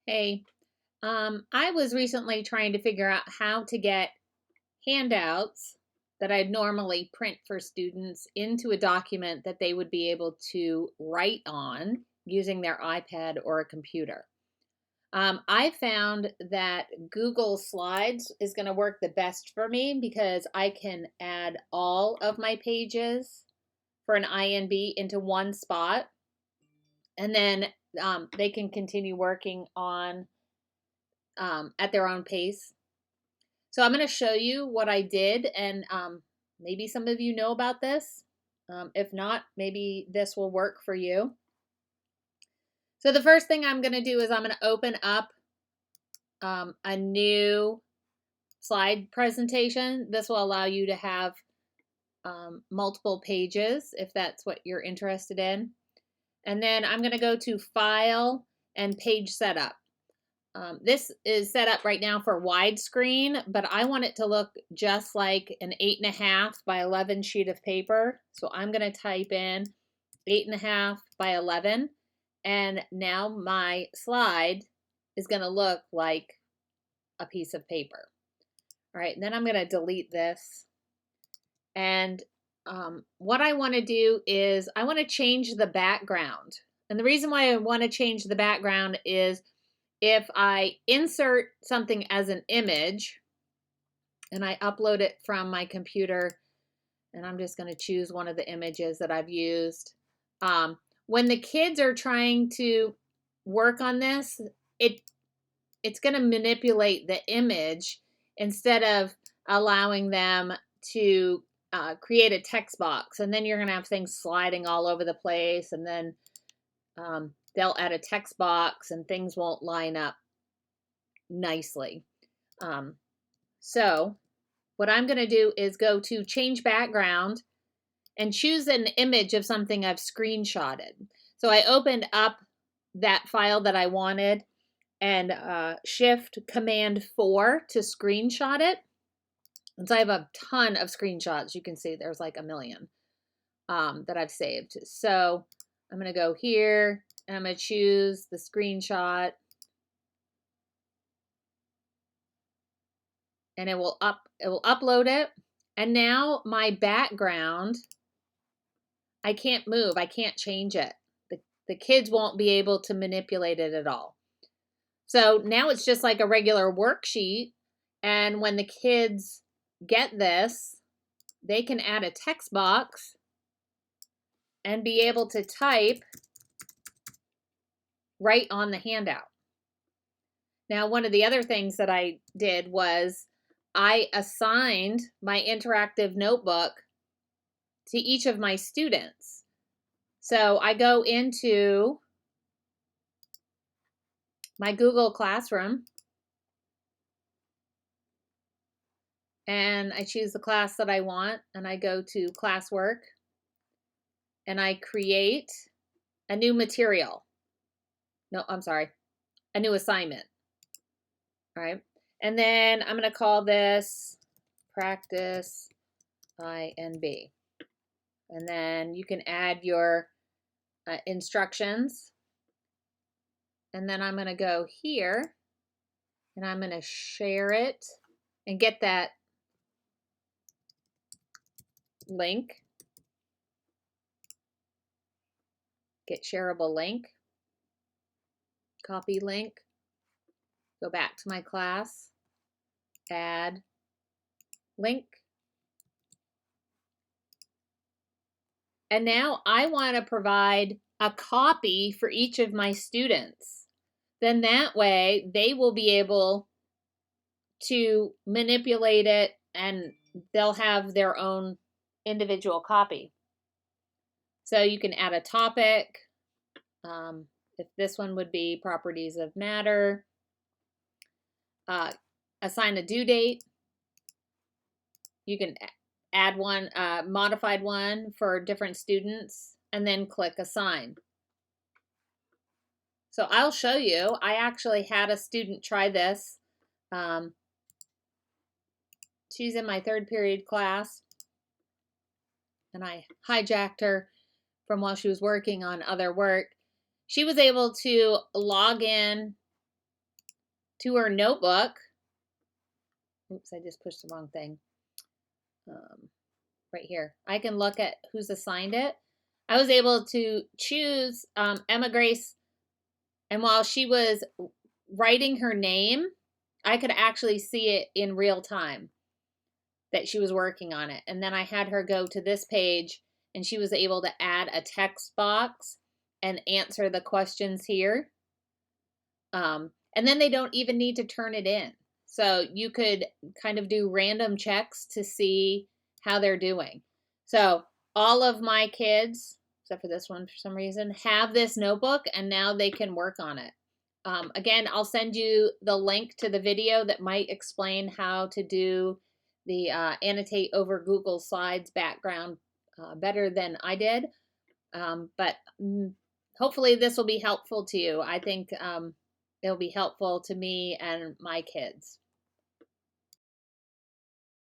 Hey, I was recently trying to figure out how to get handouts that I'd normally print for students into a document that they would be able to write on using their iPad or a computer. I found that Google Slides is going to work the best for me because I can add all of my pages for an INB into one spot, and then they can continue working on at their own pace. So I'm going to show you what I did, and maybe some of you know about this. If not, maybe this will work for you. So the first thing I'm going to do is I'm going to open up a new slide presentation. This will allow you to have multiple pages if that's what you're interested in. And then I'm going to go to File and Page Setup. This is set up right now for widescreen, but I want it to look just like an 8.5 by 11 sheet of paper. So I'm going to type in 8.5 by 11, and now my slide is going to look like a piece of paper. All right, and then I'm going to delete this. And what I want to do is I want to change the background. And the reason why I want to change the background is if I insert something as an image and I upload it from my computer, and I'm just going to choose one of the images that I've used. When the kids are trying to work on this, it's going to manipulate the image instead of allowing them to create a text box. And then you're going to have things sliding all over the place, and then they'll add a text box and things won't line up nicely. So what I'm going to do is go to change background and choose an image of something I've screenshotted. So I opened up that file that I wanted and Shift Command 4 to screenshot it. And so I have a ton of screenshots. You can see there's like a million that I've saved. So I'm going to go here and I'm going to choose the screenshot, and it will upload it. And now my background, I can't move. I can't change it. The kids won't be able to manipulate it at all. So now it's just like a regular worksheet. And when the kids get this, they can add a text box and be able to type right on the handout. Now, one of the other things that I did was I assigned my interactive notebook to each of my students. So I go into my Google Classroom and I choose the class that I want, and I go to classwork and I create a new material. No, I'm sorry, a new assignment. All right. And then I'm going to call this practice INB. And then you can add your instructions. And then I'm going to go here and I'm going to share it and get that link. Get shareable link. Copy link. Go back to my class. Add link. And now I want to provide a copy for each of my students. Then that way they will be able to manipulate it and they'll have their own individual copy. So you can add a topic. If this one would be properties of matter. Assign a due date. You can add one, modified one for different students, and then click assign. So I'll show you. I actually had a student try this. She's in my third period class, and I hijacked her from while she was working on other work. She was able to log in to her notebook. Oops, I just pushed the wrong thing. Right here. I can look at who's assigned it. I was able to choose Emma Grace, and while she was writing her name, I could actually see it in real time that she was working on it. And then I had her go to this page, and she was able to add a text box and answer the questions here. And then they don't even need to turn it in. So you could kind of do random checks to see how they're doing. So all of my kids, except for this one for some reason, have this notebook, and now they can work on it. Again, I'll send you the link to the video that might explain how to do the annotate over Google Slides background better than I did. But hopefully this will be helpful to you. I think it'll be helpful to me and my kids.